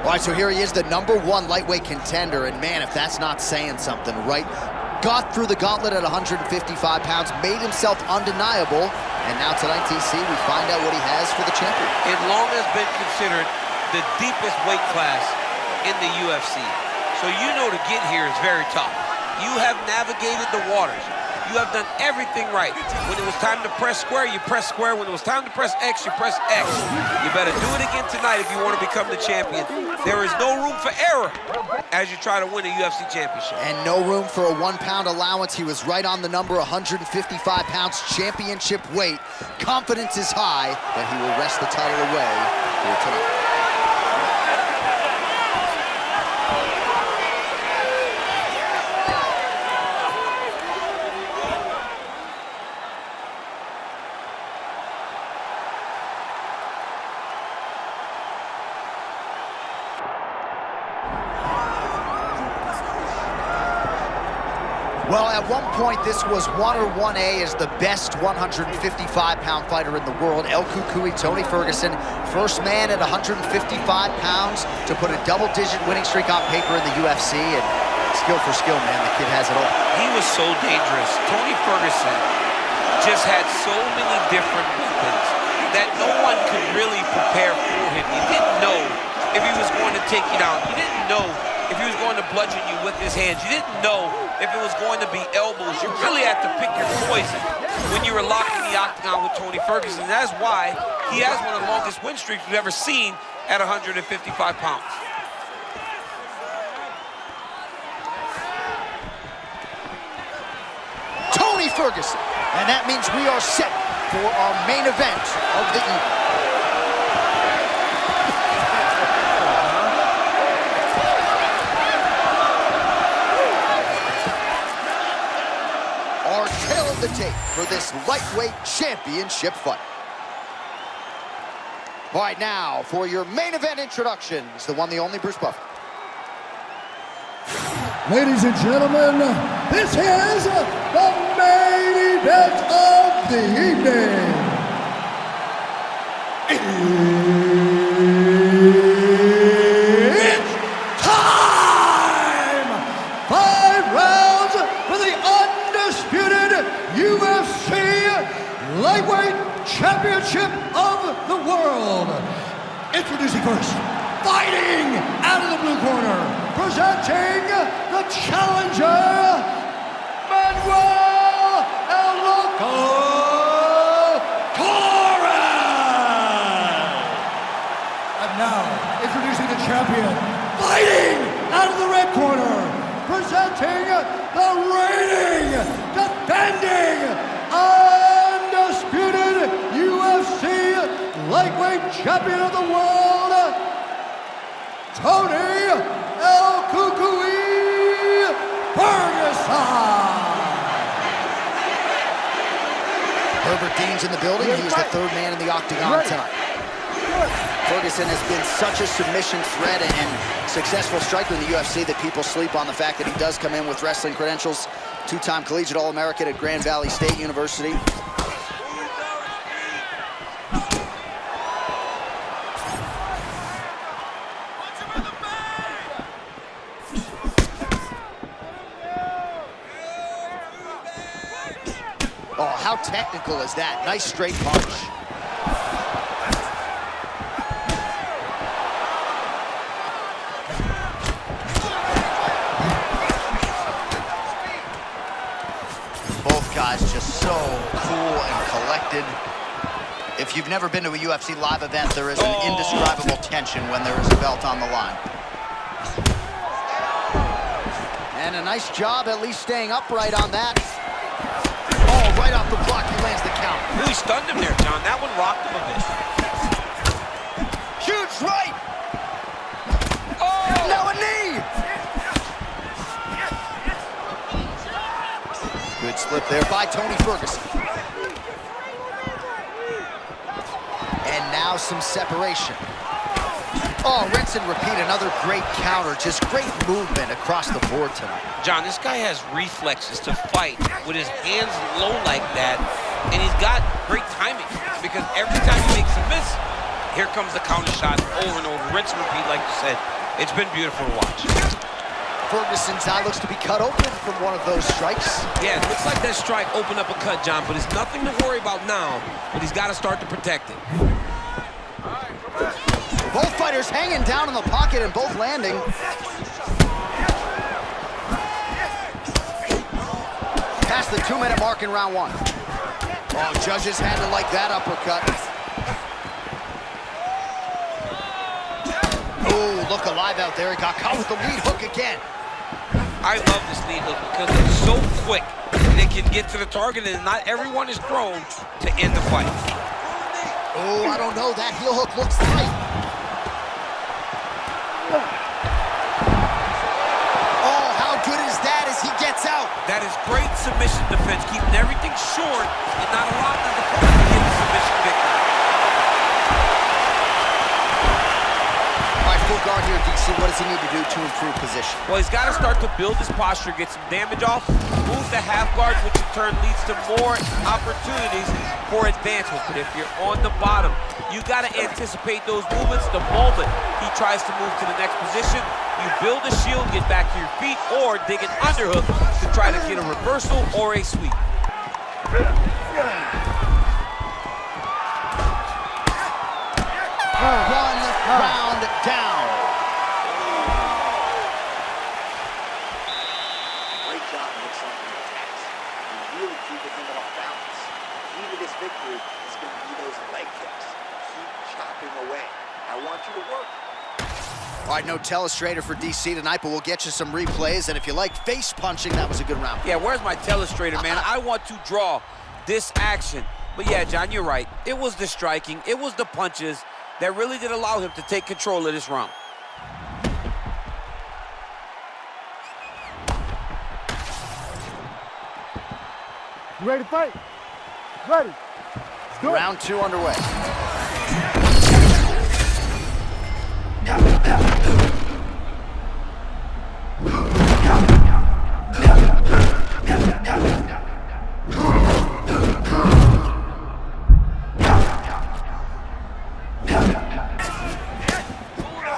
All right, so here he is, the #1 lightweight contender, and man, if that's not saying something, right? Got through the gauntlet at 155 pounds, made himself undeniable, and now tonight, TC, we find out what he has for the champion. It long has been considered the deepest weight class in the UFC. So you know to get here is very tough. You have navigated the waters. You have done everything right. When it was time to press square, you press square. When it was time to press X, you press X. You better do it again tonight if you want to become the champion. There is no room for error as you try to win a UFC championship. And no room for a 1-pound allowance. He was right on the number, 155 pounds, championship weight. Confidence is high that he will wrest the title away here tonight. Well, at one point, this was 1 or 1A as the best 155-pound fighter in the world. El Cucuy, Tony Ferguson, first man at 155 pounds to put a double-digit winning streak on paper in the UFC. And skill for skill, man, the kid has it all. He was so dangerous. Tony Ferguson just had so many different weapons that no one could really prepare for him. You didn't know if he was going to take you down. You didn't know if he was going to bludgeon you with his hands. You didn't know if it was going to be elbows. You really had to pick your poison when you were locked in the octagon with Tony Ferguson. And that's why he has one of the longest win streaks we've ever seen at 155 pounds. Tony Ferguson. And that means we are set for our main event of the evening. The tape for this lightweight championship fight. All right, now for your main event introductions, the one, the only Bruce Buffer. Ladies and gentlemen, this is the main event of the evening. It's time! 5 rounds for the undisputed UFC Lightweight Championship of the World. Introducing first, fighting out of the blue corner, presenting the challenger, Manuel Torres. And now, introducing the champion, fighting out of the red corner, presenting the reigning, defending, undisputed UFC lightweight champion of the world, Tony El Cucuy Ferguson. Herbert Dean's in the building. He was the 3rd man in the octagon tonight. Ferguson has been such a submission threat and successful striker in the UFC that people sleep on the fact that he does come in with wrestling credentials. 2-time collegiate All-American at Grand Valley State University. Oh, how technical is that? Nice straight punch. Both guys just so cool and collected. If you've never been to a UFC live event, there is an indescribable tension when there is a belt on the line. And a nice job at least staying upright on that. Oh, right off the block, he lands the count. Really stunned him there, John. That one rocked him a bit. Huge right! Oh! Now a knee! Good slip there by Tony Ferguson. And now some separation. Oh, rinse and repeat, another great counter. Just great movement across the board tonight. John, this guy has reflexes to fight with his hands low like that, and he's got great timing because every time he makes a miss, here comes the counter shot over and over. Rinse and repeat, like you said. It's been beautiful to watch. Ferguson's eye looks to be cut open from one of those strikes. Yeah, it looks like that strike opened up a cut, John, but it's nothing to worry about now, but he's got to start to protect it. Both fighters hanging down in the pocket and both landing. Past the 2-minute mark in round 1. Oh, judges had to like that uppercut. Oh, look alive out there. He got caught with the lead hook again. I love this lead hook because it's so quick. And it can get to the target, and not everyone is thrown to end the fight. Oh, I don't know. That heel hook looks tight. Oh, how good is that as he gets out? That is great submission defense, keeping everything short and not allowing the opponent to get the submission victory. All right, full guard here, DC. What does he need to do to improve position? Well, he's got to start to build his posture, get some damage off, move the half guard, which in turn leads to more opportunities for advancement. But if you're on the bottom, you got to anticipate those movements the moment he tries to move to the next position. You build a shield, get back to your feet, or dig an underhook to try to get a reversal or a sweep. One round down. Great job mixing up the attacks. You really keeping him off balance. The key to this victory is going to be those leg kicks. Keep chopping away. I want you to work. All right, no telestrator for DC tonight, but we'll get you some replays. And if you like face punching, that was a good round. Yeah, where's my telestrator, man? I want to draw this action. But yeah, John, you're right. It was the striking, it was the punches that really did allow him to take control of this round. You ready to fight? Ready. Round 2 underway.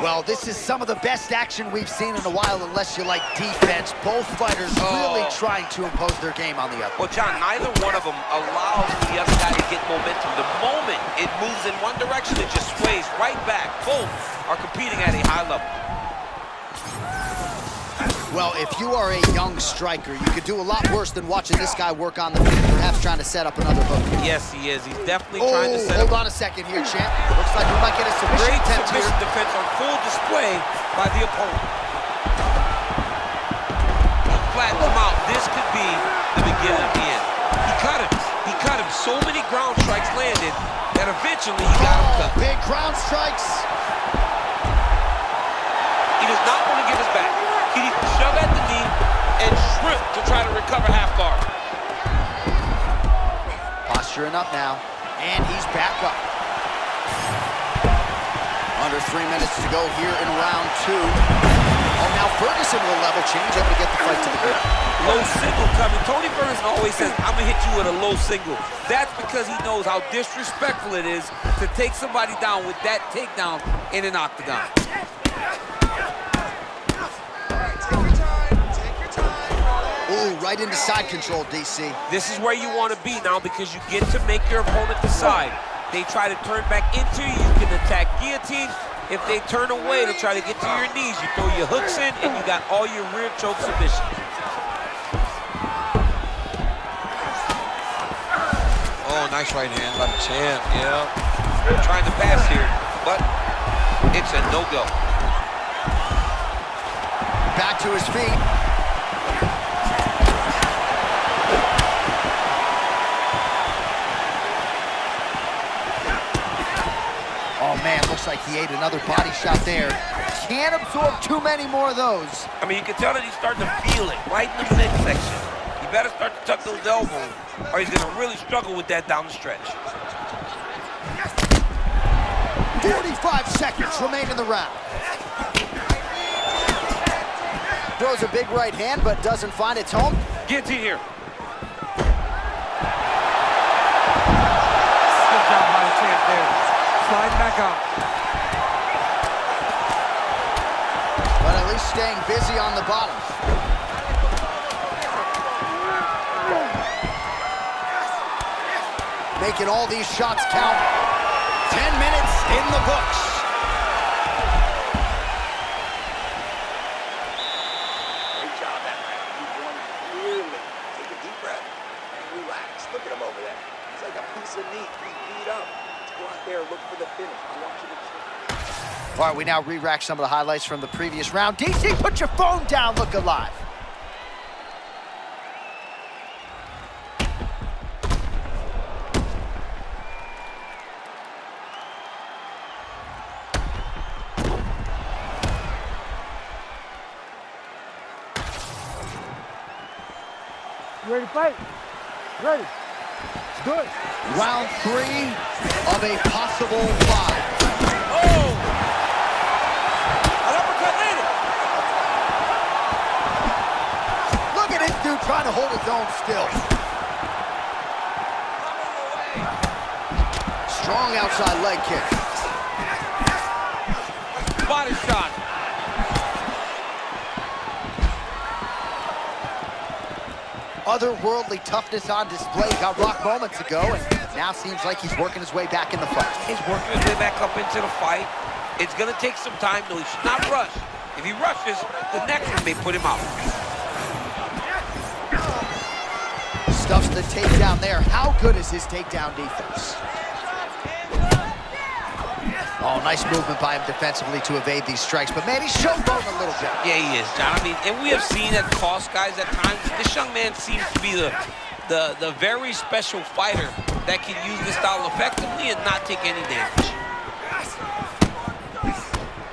Well, this is some of the best action we've seen in a while, unless you like defense. Both fighters really trying to impose their game on the other. Well, John, neither one of them allows the other guy to get momentum. The moment it moves in one direction, it just sways right back. Both are competing at a high level. Well, if you are a young striker, you could do a lot worse than watching this guy work on the feet, perhaps trying to set up another hook. Yes, he is. He's definitely trying to set hold up. on a second here, champ. Looks like we might get a submission Great attempt submission here. defense on full display by the opponent. He flattens him out. This could be the beginning of the end. He cut him. He cut him. So many ground strikes landed that eventually he got him cut. Big ground strikes. He does not want to give his back. He needs to shove at the knee and shrimp to try to recover half guard. Posturing up now, and he's back up. Under 3 minutes to go here in round 2. Oh, now Ferguson will level change up to get the fight to the ground. Low single coming. Tony Ferguson always says, I'm going to hit you with a low single. That's because he knows how disrespectful it is to take somebody down with that takedown in an octagon. Ooh, right into side control, DC. This is where you want to be now because you get to make your opponent decide. They try to turn back into you, you can attack guillotine. If they turn away to try to get to your knees, you throw your hooks in and you got all your rear choke submissions. Oh, nice right hand by the champ, yeah. Trying to pass here, but it's a no-go. Back to his feet. Oh, man, looks like he ate another body shot there. Can't absorb too many more of those. I mean, you can tell that he's starting to feel it right in the midsection. You better start to tuck those elbows, or he's going to really struggle with that down the stretch. 45 seconds remain in the round. Throws a big right hand, but doesn't find its home. Guillotine here. Good job by the champ there. Sliding back out. staying busy on the bottom. Making all these shots count. 10 minutes in the books. Great job, that man. You won clearly. Take a deep breath and relax. Look at him over there. He's like a piece of meat. He's beat up. Let's go out there and look for the finish. I want you to All right, we now re-rack some of the highlights from the previous round. DC, put your phone down, look alive. You ready to fight? Ready. Let's do it. Round 3 of a possible 5. Oh! An uppercut landed. Look at this dude trying to hold his own still. Strong outside leg kick. Body shot. Otherworldly toughness on display. Got rocked moments ago, and now seems like he's working his way back in the fight. He's working his way back up into the fight. It's going to take some time, though. He should not rush. If he rushes, the next one may put him out. Stuffs the takedown there. How good is his takedown defense? Oh, nice movement by him defensively to evade these strikes, but man, he's showboating a little bit. Yeah, he is, John. I mean, and we have seen that cost guys at times. This young man seems to be the very special fighter that can use this style effectively and not take any damage.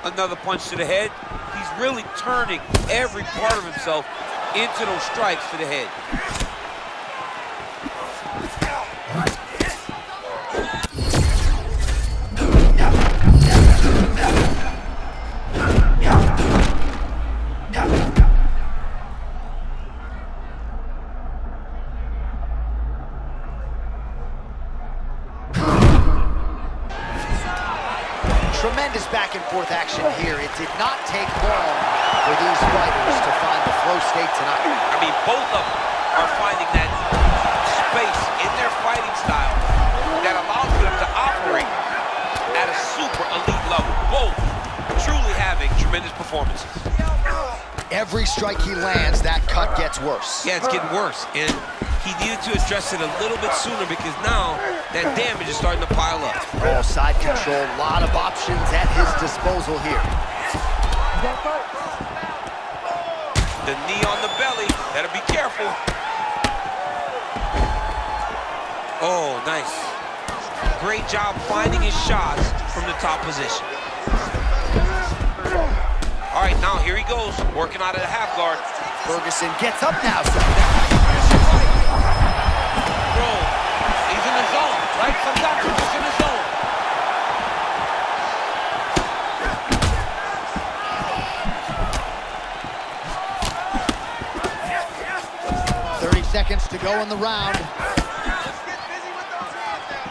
Another punch to the head. He's really turning every part of himself into those strikes to the head. Tremendous back and forth action here. It did not take long for these fighters to find the flow state tonight. I mean, both of them are finding that space in their fighting style that allows them to operate at a super elite level. Both truly having tremendous performances. Every strike he lands, that cut gets worse. Yeah, it's getting worse, and he needed to address it a little bit sooner because now that damage is starting to pile up. Oh, side control, a lot of options at his disposal here. The knee on the belly, better be careful. Oh, nice. Great job finding his shots from the top position. All right, now here he goes, working out of the half guard. Ferguson gets up now, so. Bro, he's in the zone, right? Sometimes he's just in the zone. 30 seconds to go in the round.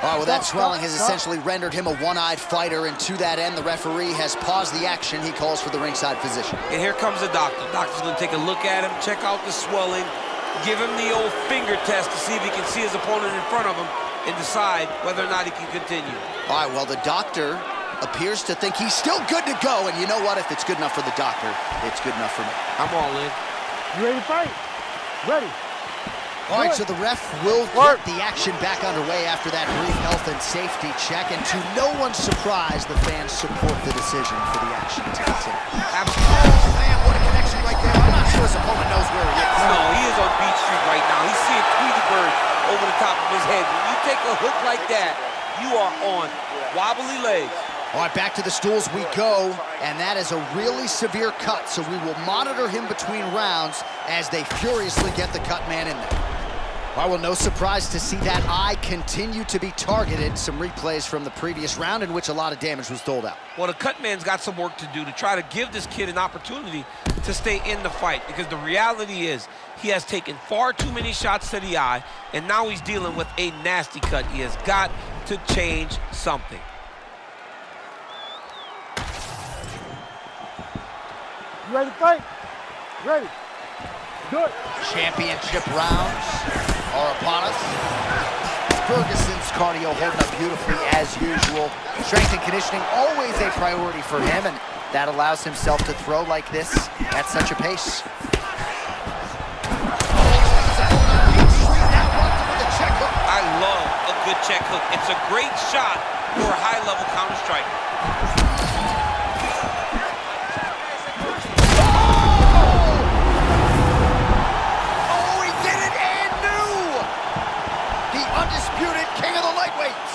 Oh, well, that swelling has essentially rendered him a one-eyed fighter, and to that end, the referee has paused the action. He calls for the ringside physician. And here comes the doctor. The doctor's gonna take a look at him, check out the swelling, give him the old finger test to see if he can see his opponent in front of him and decide whether or not he can continue. All right, well, the doctor appears to think he's still good to go, and you know what? If it's good enough for the doctor, it's good enough for me. I'm all in. You ready to fight? Ready. All right, so the ref will get the action back underway after that brief health and safety check, and to no one's surprise, the fans support the decision for the action to continue. Oh, man, what a connection right there. I'm not sure his opponent knows where he is. No, he is on Beach Street right now. He's seeing Tweety Bird over the top of his head. When you take a hook like that, you are on wobbly legs. All right, back to the stools we go, and that is a really severe cut, so we will monitor him between rounds as they furiously get the cut man in there. Well, no surprise to see that eye continue to be targeted. Some replays from the previous round in which a lot of damage was doled out. Well, the cut man's got some work to do to try to give this kid an opportunity to stay in the fight, because the reality is he has taken far too many shots to the eye, and now he's dealing with a nasty cut. He has got to change something. You ready to fight? Ready. Good. Championship rounds are upon us. Ferguson's cardio holding up beautifully as usual. Strength and conditioning always a priority for him, and that allows himself to throw like this at such a pace. I love a good check hook. It's a great shot for a high-level counter strike. Oh, he did it and knew! The undisputed king of the lightweights.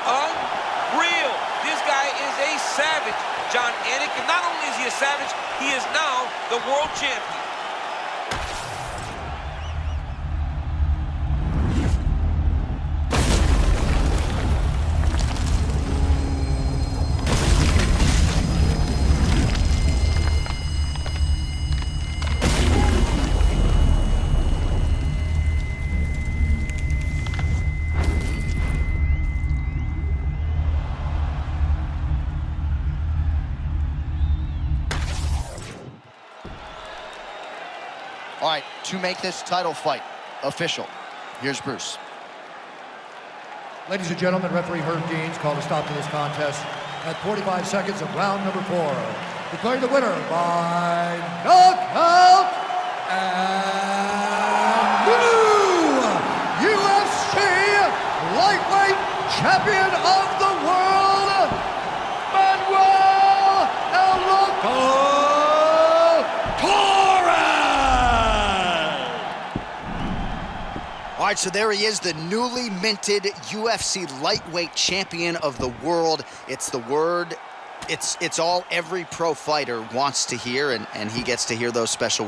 Unreal. This guy is a savage, John Anik. And not only is he a savage, he is now the world champion. All right, to make this title fight official, here's Bruce. Ladies and gentlemen, referee Herb Deans called a stop to this contest at 45 seconds of round number 4. Declaring the winner by knockout and new UFC lightweight champion of the world, Manuel Torres! All right, so there he is, the newly minted UFC lightweight champion of the world. It's the word, it's all every pro fighter wants to hear, and he gets to hear those special